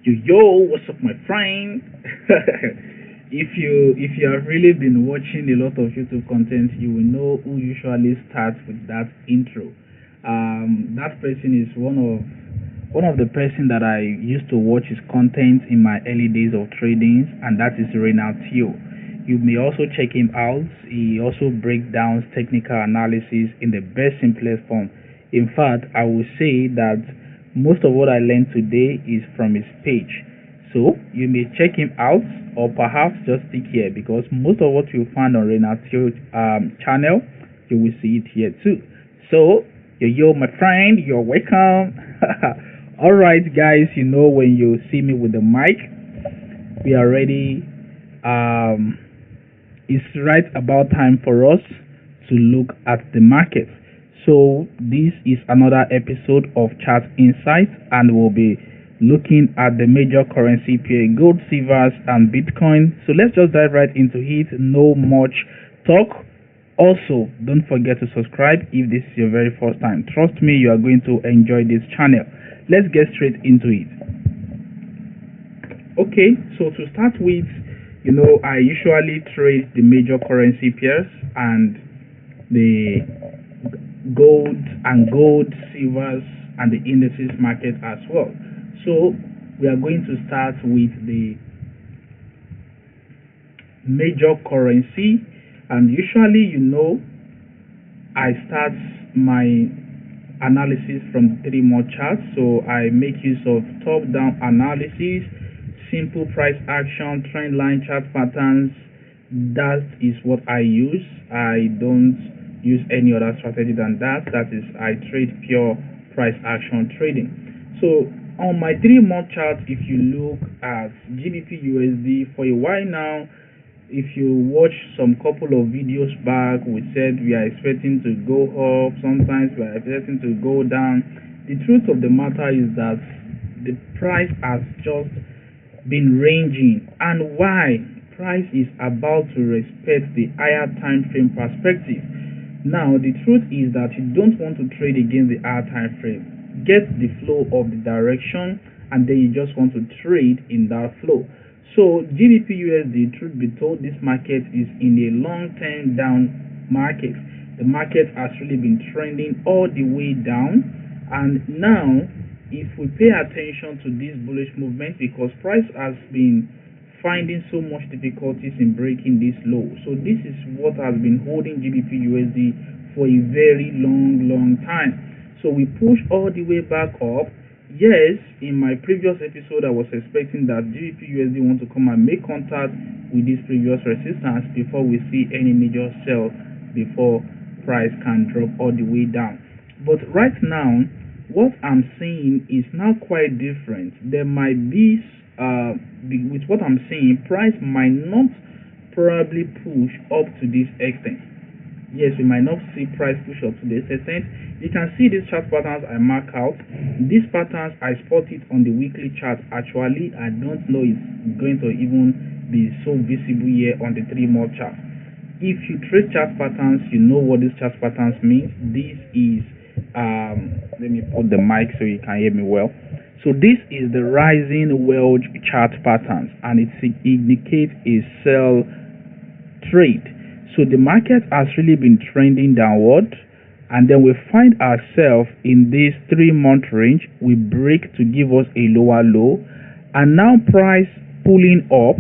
Yo, what's up, my friend? If you have really been watching a lot of YouTube content, you will know who usually starts with that intro. That person is one of the person that I used to watch his content in my early days of trading, and that is Reynald Teo. You may also check him out. He also breaks down technical analysis in the best simplest form. In fact, I would say that most of what I learned today is from his page. So you may check him out, or perhaps just stick here because most of what you find on Renatio channel, you will see it here too. So yo, my friend, you're welcome. All right, guys. When you see me with the mic, we are ready. It's right about time for us to look at the market. So this is another episode of Chart Insights, and we'll be looking at the major currency pair gold, silvers, and Bitcoin. So let's just dive right into it. No much talk. Also, don't forget to subscribe if this is your very first time. Trust me, you are going to enjoy this channel. Let's get straight into it. Okay, so to start with, I usually trade the major currency pairs and the gold, silvers, and the indices market as well. So we are going to start with the major currency, and usually I start my analysis from 3-month charts. So I make use of top-down analysis, simple price action, trend line chart patterns. That is what I use. I don't use any other strategy than that. That is, I trade pure price action trading. So on my 3-month chart, if you look at GBP USD for a while now, if you watch some couple of videos back, we said we are expecting to go up, sometimes we are expecting to go down. The truth of the matter is that the price has just been ranging, and why? Price is about to respect the higher time frame perspective. Now the truth is that you don't want to trade against the higher time frame. Get the flow of the direction, and then you just want to trade in that flow. So GBP USD, truth be told, this market is in a long-term down market. The market has really been trending all the way down, and now if we pay attention to this bullish movement, because price has been finding so much difficulties in breaking this low. So this is what has been holding GBP USD for a very long time. So we push all the way back up. Yes, in my previous episode, I was expecting that GBP USD want to come and make contact with this previous resistance before we see any major sell, before price can drop all the way down. But right now, what I'm seeing is now quite different. There might be, with what I'm seeing, price might not probably push up to this extent. Yes, we might not see price push up to this extent. You can see these chart patterns I mark out. These patterns I spot it on the weekly chart. Actually, I don't know it's going to even be so visible here on the 3-month chart. If you trade chart patterns, you know what these chart patterns mean. This is let me put the mic so you can hear me well. So this is the rising wedge chart patterns, and it indicates a sell trade. So the market has really been trending downward, and then we find ourselves in this 3-month range. We break to give us a lower low, and now price pulling up.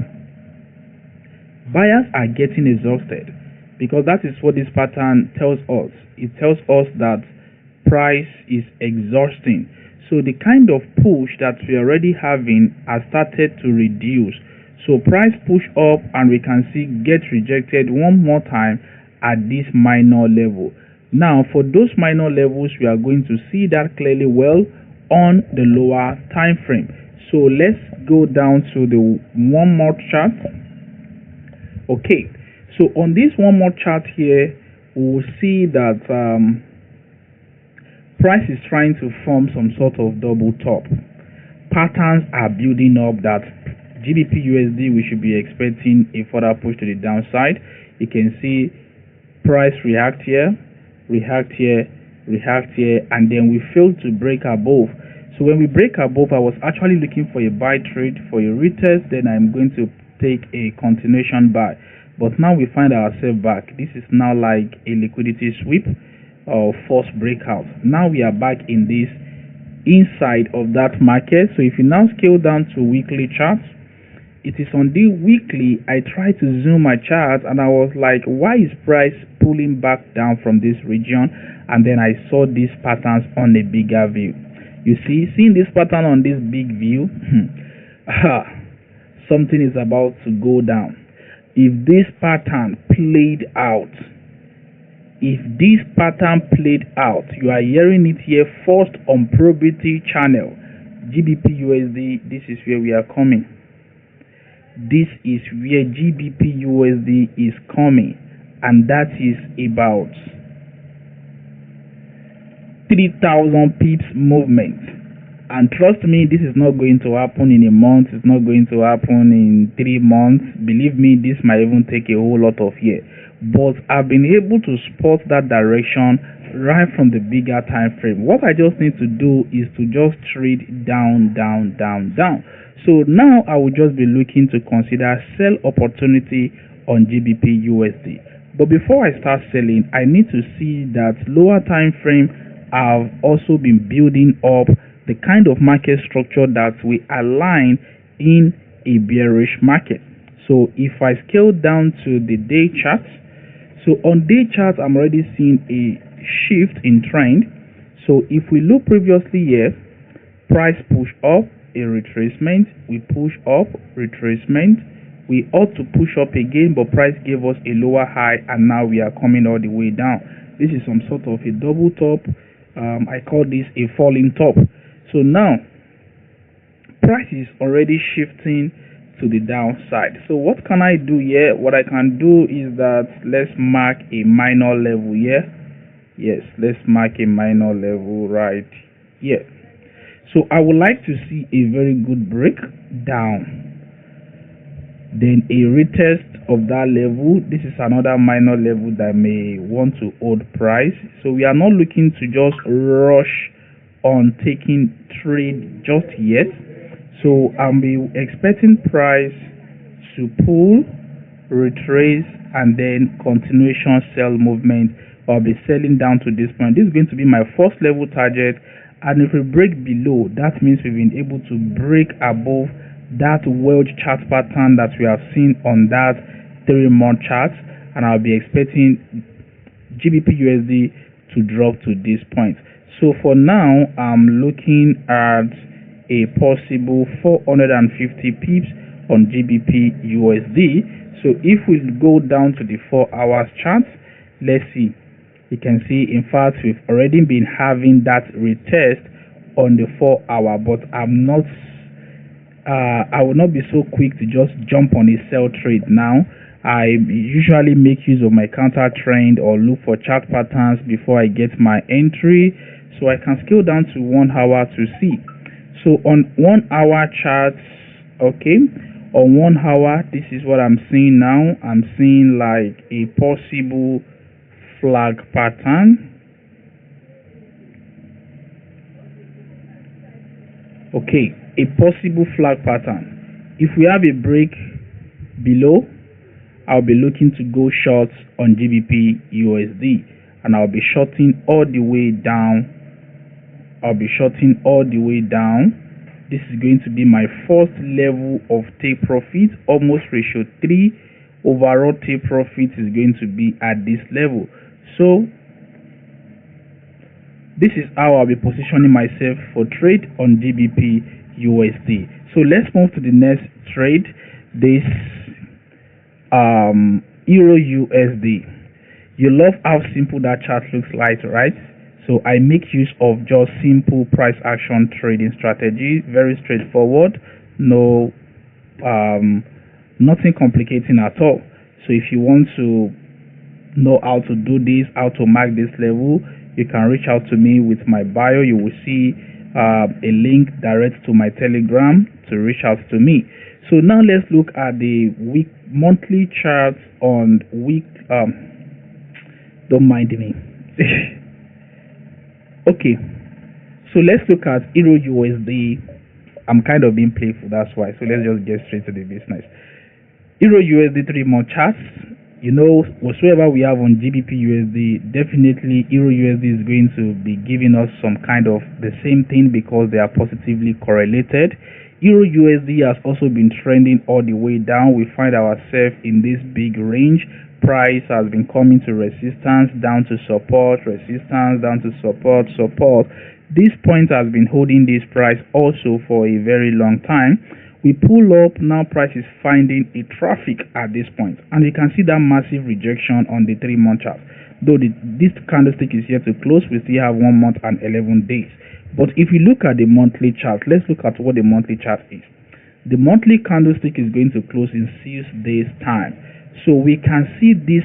Buyers are getting exhausted, because that is what this pattern tells us. It tells us that price is exhausting. So the kind of push that we are already having has started to reduce. So price push up, and we can see get rejected one more time at this minor level. Now for those minor levels, we are going to see that clearly well on the lower time frame. So let's go down to the 1-month chart. Okay, so on this 1-month chart here, we will see that price is trying to form some sort of double top. Patterns are building up that GBP USD, we should be expecting a further push to the downside. You can see price react here, and then we failed to break above. So when we break above, I was actually looking for a buy trade for a retest, then I'm going to take a continuation buy. But now we find ourselves back. This is now like a liquidity sweep or forced breakout. Now we are back in this inside of that market. So if you now scale down to weekly charts, it is on the weekly. I tried to zoom my chart and I was like, why is price pulling back down from this region? And then I saw these patterns on a bigger view. You see, seeing this pattern on this big view, something is about to go down. If this pattern played out, you are hearing it here first on Probability channel. GBP USD, this is where we are coming. This is where GBP USD is coming, and that is about 3,000 pips movement. And trust me, this is not going to happen in a month. It's not going to happen in 3 months. Believe me, this might even take a whole lot of years. But I've been able to spot that direction right from the bigger time frame. What I just need to do is to just trade down. So now I will just be looking to consider sell opportunity on GBP USD. But before I start selling, I need to see that lower time frame have also been building up the kind of market structure that we align in a bearish market. So if I scale down to the day chart, so on day chart I'm already seeing a shift in trend. So if we look previously here, price push up, a retracement, we push up, retracement, we ought to push up again, but price gave us a lower high and now we are coming all the way down. This is some sort of a double top. I call this a falling top. So now price is already shifting to the downside. So what can I do here? What I can do is that let's mark a minor level here. Yes, let's mark a minor level right here. So I would like to see a very good break down, then a retest of that level. This is another minor level that may want to hold price. So we are not looking to just rush on taking trade just yet. So I'm expecting price to pull, retrace, and then continuation sell movement. I'll be selling down to this point. This is going to be my first level target, and if we break below, that means we've been able to break above that Welch chart pattern that we have seen on that 3-month chart, and I'll be expecting GBP USD to drop to this point. So for now, I'm looking at a possible 450 pips on GBP USD. So if we go down to the 4 hours chart, let's see. You can see, in fact, we've already been having that retest on the 4 hour, but I will not be so quick to just jump on a sell trade now. I usually make use of my counter trend or look for chart patterns before I get my entry. So I can scale down to 1 hour to see. So on 1 hour charts, okay, on 1 hour, this is what I'm seeing now. I'm seeing like a possible flag pattern. Okay, a possible flag pattern. If we have a break below, I'll be looking to go short on GBP USD, and I'll be shorting all the way down. This is going to be my first level of take profit, almost ratio 3. Overall take profit is going to be at this level. So this is how I'll be positioning myself for trade on GBP USD. So let's move to the next trade. This Euro USD. You love how simple that chart looks like, right? So I make use of just simple price action trading strategy, very straightforward, no nothing complicating at all. So if you want to know how to do this, how to mark this level, you can reach out to me with my bio. You will see a link direct to my Telegram to reach out to me. So now let's look at the monthly charts on week. Don't mind me. Okay, So let's look at Euro USD. I'm kind of being playful, that's why. So let's just get straight to the business. Euro USD 3-month charts. You know, whatsoever we have on GBP USD, definitely Euro USD is going to be giving us some kind of the same thing because they are positively correlated. Euro USD has also been trending all the way down. We find ourselves in this big range. Price has been coming to resistance, down to support, resistance, down to support, support. This point has been holding this price also for a very long time. We pull up, now price is finding a traffic at this point, and you can see that massive rejection on the 3-month chart. Though this candlestick is yet to close, we still have 1 month and 11 days. But if you look at the monthly chart, let's look at what the monthly chart is. The monthly candlestick is going to close in 6 days time. So we can see this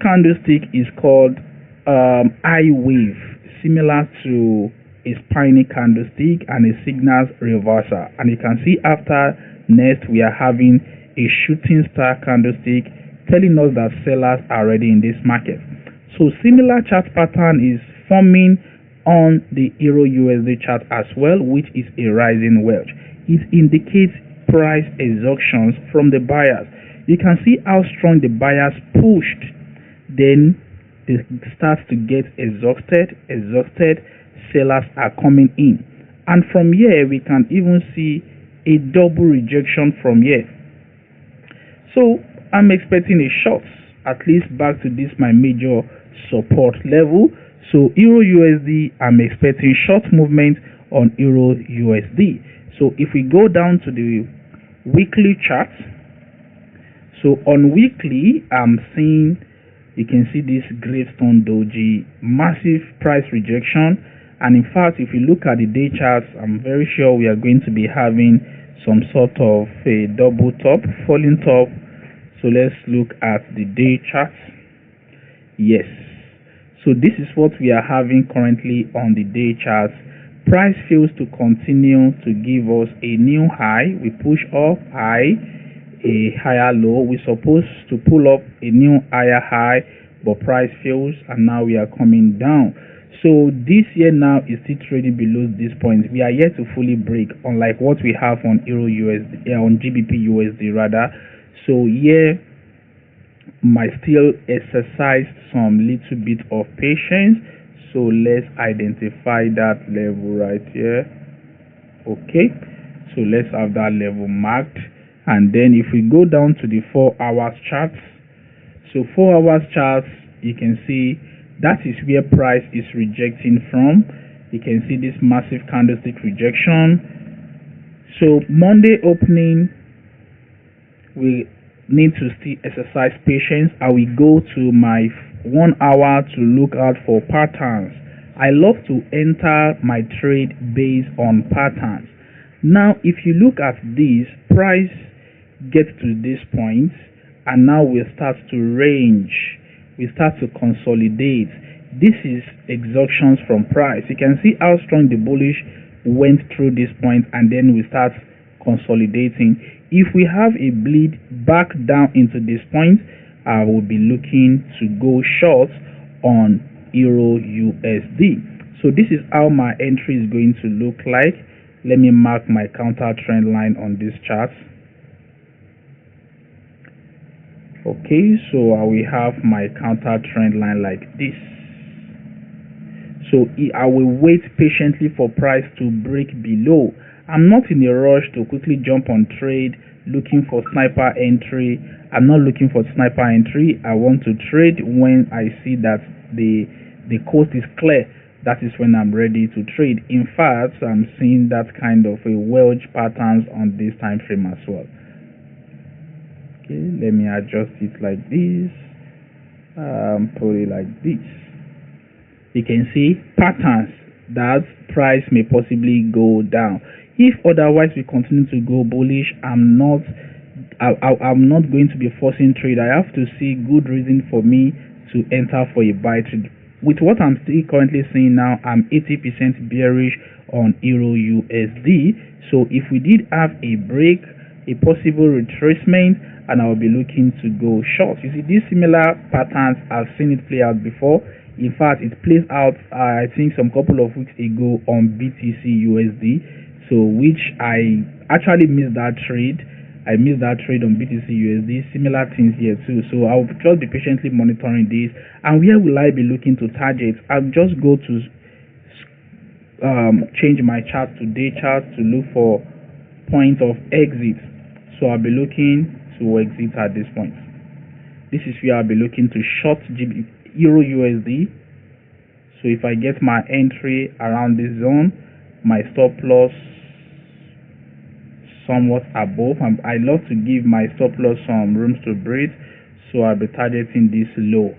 candlestick is called I wave, similar to a spiny candlestick and a signals reversal, and you can see after next we are having a shooting star candlestick telling us that sellers are already in this market. So similar chart pattern is forming on the Euro USD chart as well, which is a rising wedge. It indicates price exhaustions from the buyers. You can see how strong the buyers pushed, then they start to get exhausted. Sellers are coming in, and from here we can even see a double rejection from here. So I'm expecting a short, at least back to this my major support level. So Euro USD, I'm expecting short movement on Euro USD. So if we go down to the weekly chart, so on weekly I'm seeing, you can see this gravestone doji, massive price rejection. And in fact, if you look at the day charts, I'm very sure we are going to be having some sort of a double top, falling top. So let's look at the day charts. Yes. So this is what we are having currently on the day charts. Price fails to continue to give us a new high. We push up high, a higher low. We're supposed to pull up a new higher high, but price fails, and now we are coming down. So this here now is still trading below this point. We are yet to fully break, unlike what we have on Euro USD, on GBP USD rather. So here might still exercise some little bit of patience. So let's identify that level right here. Okay, so let's have that level marked, and then if we go down to the 4 hours charts, so 4 hours charts, you can see that is where price is rejecting from. You can see this massive candlestick rejection. So Monday opening, we need to still exercise patience. I will go to my 1 hour to look out for patterns. I love to enter my trade based on patterns. Now if you look at this, price gets to this point, and now we start to range, we start to consolidate. This is exhaustions from price. You can see how strong the bullish went through this point, and then we start consolidating. If we have a bleed back down into this point, I will be looking to go short on Euro USD. So this is how my entry is going to look like. Let me mark my counter trend line on this chart. Okay, so I will have my counter trend line like this. So I will wait patiently for price to break below. I'm not in a rush to quickly jump on trade looking for sniper entry. I'm not looking for sniper entry. I want to trade when I see that the coast is clear. That is when I'm ready to trade. In fact, I'm seeing that kind of a wedge patterns on this time frame as well. Okay, let me adjust it like this, put it like this. You can see patterns that price may possibly go down. If otherwise we continue to go bullish, I'm not going to be forcing trade. I have to see good reason for me to enter for a buy trade. With what I'm still currently seeing now, I'm 80% bearish on Euro USD. So if we did have a break, a possible retracement, and I'll be looking to go short. You see, these similar patterns, I've seen it play out before. In fact, it plays out I think some couple of weeks ago on BTC USD, so which I actually missed that trade. I missed that trade on BTC USD. Similar things here too. So I'll just be patiently monitoring this. And where will I be looking to target? I'll just go to change my chart to day chart to look for point of exit. So I'll be looking to exit at this point. This is where I'll be looking to short Euro USD. So if I get my entry around this zone, my stop loss somewhat above, and I love to give my stop loss some rooms to breathe, so I'll be targeting this low.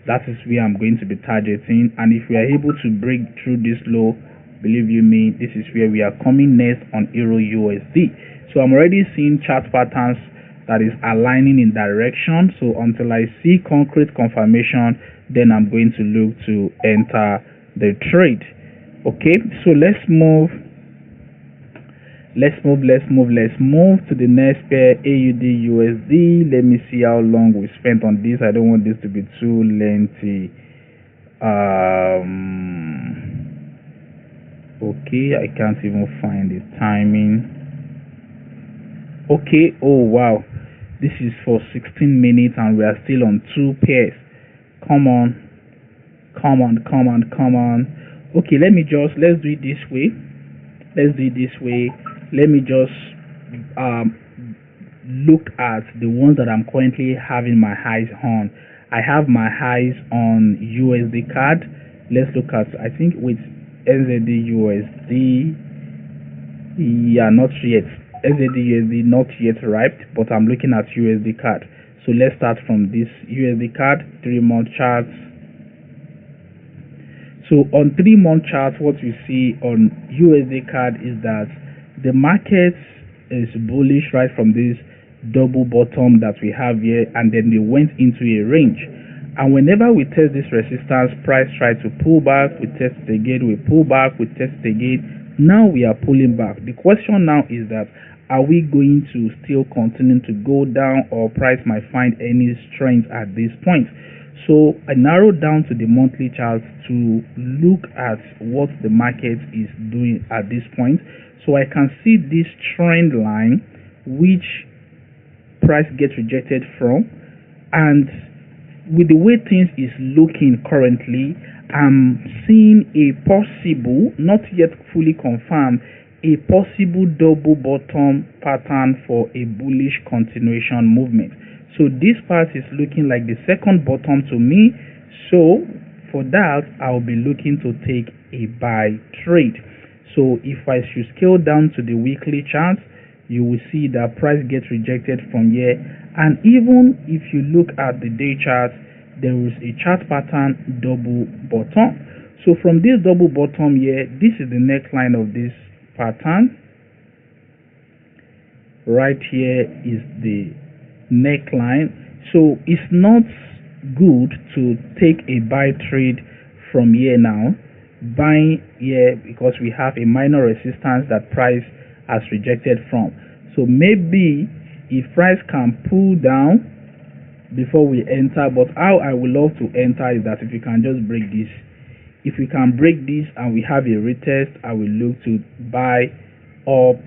That is where I'm going to be targeting, and if we are able to break through this low, believe you me, this is where we are coming next on Euro USD. So I'm already seeing chart patterns that is aligning in direction. So until I see concrete confirmation, then I'm going to look to enter the trade. Okay, so let's move to the next pair, AUD USD. Let me see how long we spent on this. I don't want this to be too lengthy. Okay, I can't even find the timing. Okay, oh wow, this is for 16 minutes and we are still on 2 pairs. Come on. Okay, let's do it this way. Let me just look at the ones that I'm currently having my highs on. I have my highs on USD card. Let's look at, I think with NZD USD, yeah, not yet. NZD USD not yet ripe, but I'm looking at USD card. So let's start from this USD card, 3-month charts. So on 3-month chart, what we see on USD card is that the market is bullish right from this double bottom that we have here, and then they went into a range. And whenever we test this resistance, price try to pull back, we test it again, we pull back, we test it again. Now we are pulling back. The question now is that, are we going to still continue to go down, or price might find any strength at this point? So I narrowed down to the monthly chart to look at what the market is doing at this point. So I can see this trend line which price gets rejected from, and with the way things is looking currently, I'm seeing a possible, not yet fully confirmed, a possible double bottom pattern for a bullish continuation movement. So this part is looking like the second bottom to me. So for that, I'll be looking to take a buy trade. So if I should scale down to the weekly chart, you will see that price gets rejected from here. And even if you look at the day chart, there is a chart pattern double bottom. So from this double bottom here, this is the neckline of this pattern. Right here is the neckline. So it's not good to take a buy trade from here now, buying here, because we have a minor resistance that price has rejected from. So maybe if price can pull down before we enter, but how I would love to enter is that if you can just break this. If we can break this and we have a retest, I will look to buy up.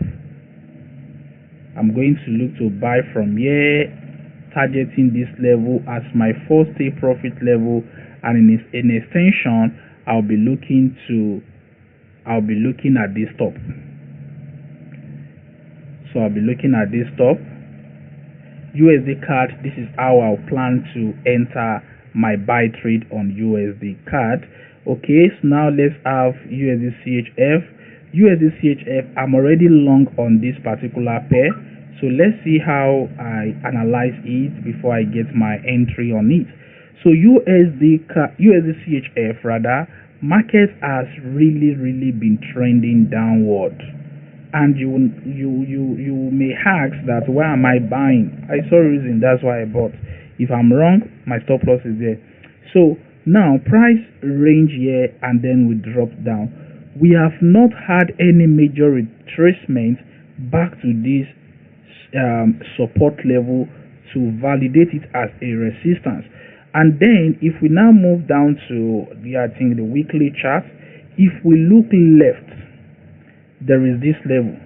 I'm going to look to buy from here, targeting this level as my first take profit level, and in extension I'll be looking at this top. So I'll be looking at this top. USD card, this is how I'll plan to enter my buy trade on USD card. Okay, so now let's have USD CHF. USD CHF, I'm already long on this particular pair, so let's see how I analyze it before I get my entry on it. So USD CHF rather, market has really been trending downward, and you may ask that why am I buying? I saw a reason, that's why I bought. If I'm wrong, my stop loss is there. So now price range here and then we drop down. We have not had any major retracement back to this support level to validate it as a resistance. And then if we now move down to the weekly chart, if we look left, there is this level.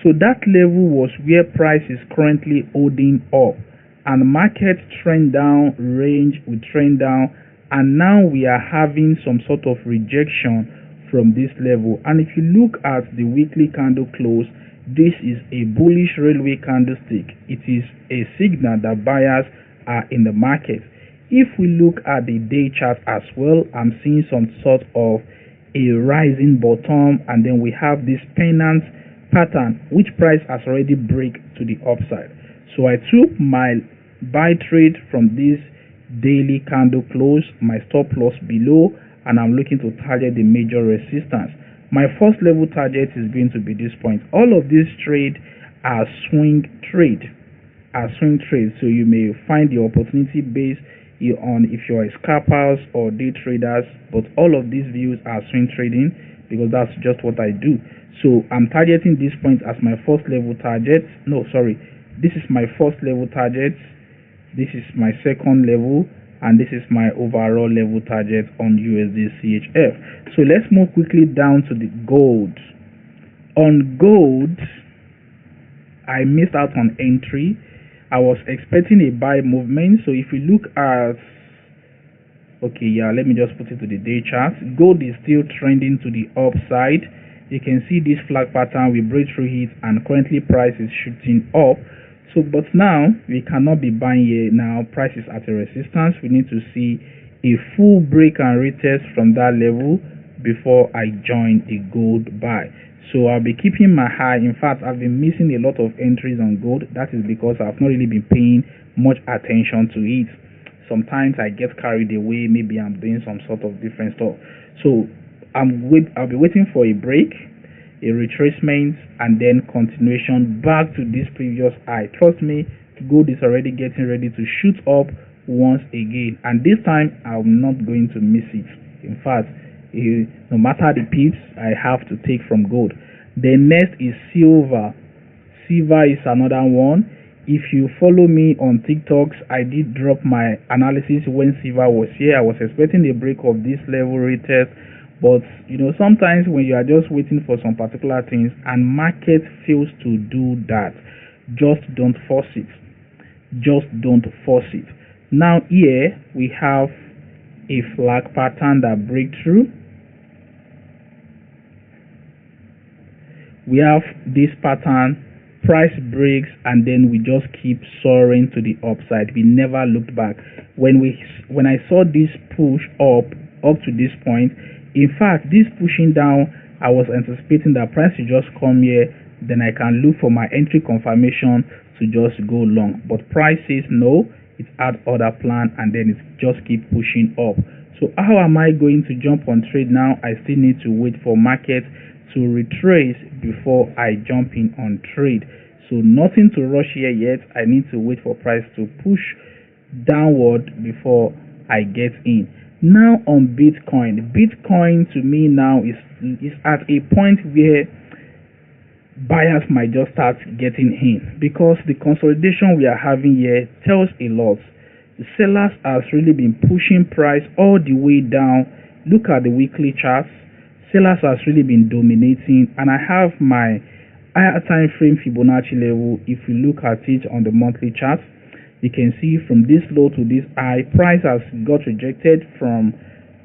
So that level was where price is currently holding up, and market trend down, range will trend down, and now we are having some sort of rejection from this level. And if you look at the weekly candle close, this is a bullish railway candlestick. It is a signal that buyers are in the market. If we look at the day chart as well, I'm seeing some sort of a rising bottom, and then we have this pennant pattern which price has already break to the upside. So I took my buy trade from this daily candle close, my stop loss below, and I'm looking to target the major resistance. My first level target is going to be this point. All of these trade are swing trades, so you may find the opportunity based on if you're a scalpers or day traders, but all of these views are swing trading because that's just what I do. So I'm targeting this point as my first level target. No, sorry, this is my first level target, this is my second level, and this is my overall level target on USD CHF. So let's move quickly down to the gold. On gold, I missed out on entry. I was expecting a buy movement. So if we look at, okay, yeah, let me just put it to the day chart. Gold is still trending to the upside. You can see this flag pattern, we break through it, and currently price is shooting up. So but now we cannot be buying here. Now price is at a resistance. We need to see a full break and retest from that level before I join a gold buy. So I'll be keeping my eye. In fact, I've been missing a lot of entries on gold. That is because I've not really been paying much attention to it. Sometimes I get carried away, maybe I'm doing some sort of different stuff. So I'll be waiting for a break, a retracement, and then continuation back to this previous high. Trust me, gold is already getting ready to shoot up once again, and this time I'm not going to miss it. In fact, no matter the pips I have to take from gold. The next is silver. Silver is another one. If you follow me on TikToks, I did drop my analysis when silver was here. I was expecting a break of this level retest, but sometimes when you are just waiting for some particular things and market fails to do that, just don't force it. Now here we have a flag pattern that break through. We have this pattern, price breaks, and then we just keep soaring to the upside. We never looked back. When I saw this push up to this point, in fact this pushing down, I was anticipating that price will just come here, then I can look for my entry confirmation to just go long. But price says no, it had other plan, and then it just keep pushing up. So how am I going to jump on trade now? I still need to wait for market to retrace before I jump in on trade. So nothing to rush here yet. I need to wait for price to push downward before I get in. Now on Bitcoin to me now is at a point where buyers might just start getting in, because the consolidation we are having here tells a lot. The sellers has really been pushing price all the way down. Look at the weekly charts. Sellers has really been dominating, and I have my higher time frame Fibonacci level. If you look at it on the monthly chart, you can see from this low to this high, price has got rejected from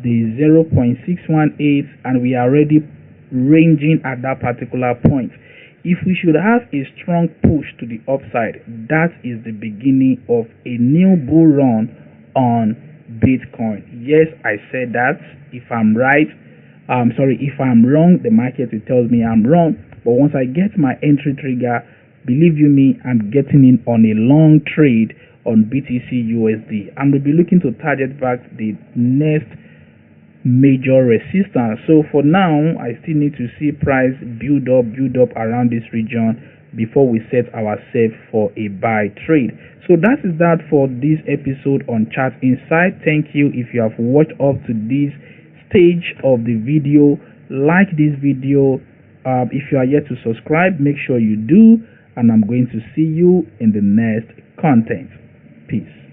the 0.618, and we are already ranging at that particular point. If we should have a strong push to the upside, that is the beginning of a new bull run on Bitcoin. Yes, I said that. If I'm right, if I'm wrong, the market will tell me I'm wrong. But once I get my entry trigger, believe you me, I'm getting in on a long trade on BTC USD, and we'll be looking to target back the next major resistance. So for now, I still need to see price build up around this region before we set ourselves for a buy trade. So that is that for this episode on Chart Insight. Thank you if you have watched up to this stage of the video. Like this video. If you are yet to subscribe, make sure you do, and I'm going to see you in the next content. Peace.